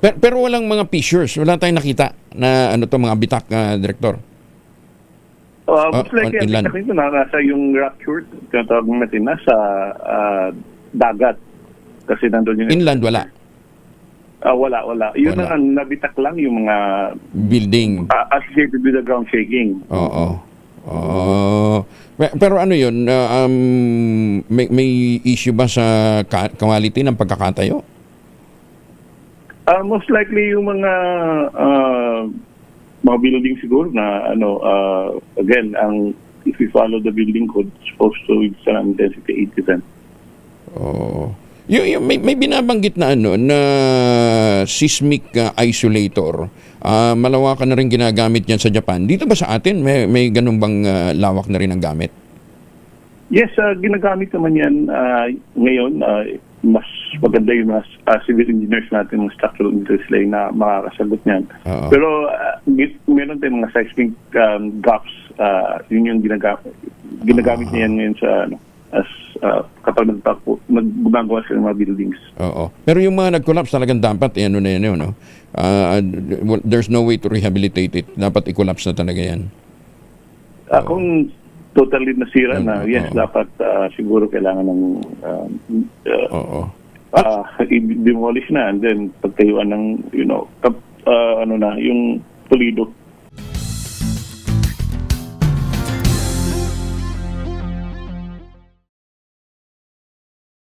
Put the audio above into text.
Pero walang mga fissures, wala tayong nakita na ano to, mga bitak, Director. Most likely, on inland. ang ito nasa yung rock short, tinatawag natin, nasa dagat. Kasi nandun yung... Inland, wala. Wala. Yun Wala. ang nabitak lang yung mga Building. associated with the ground shaking. Oo. Pero ano yun, may issue ba sa quality ng pagkakatayo? Most likely yung mga building siguro na again, if we follow the building code, supposed to it's an intensity 80%. Oo. May binabanggit na na seismic isolator. Malawakan na rin ginagamit yan sa Japan. Dito ba sa atin may ganun bang lawak na rin ang gamit? Yes, ginagamit naman yan ngayon. Mas maganda yung mga civil engineers natin, mga structural engineers na makakasagot niyan. Pero meron tayong mga seismic gaps. Yun yung ginagamit niya yan ngayon sa kapag gumagawa sila ng mga buildings. Oo. Pero yung mga nag-collapse talagang dapat, ano na yan, no? There's no way to rehabilitate it. Dapat i-collapse na talaga yan. Kung totally nasira na, yes, dapat siguro kailangan ng i-demolish na and then pagtayuan ng, yung pulido.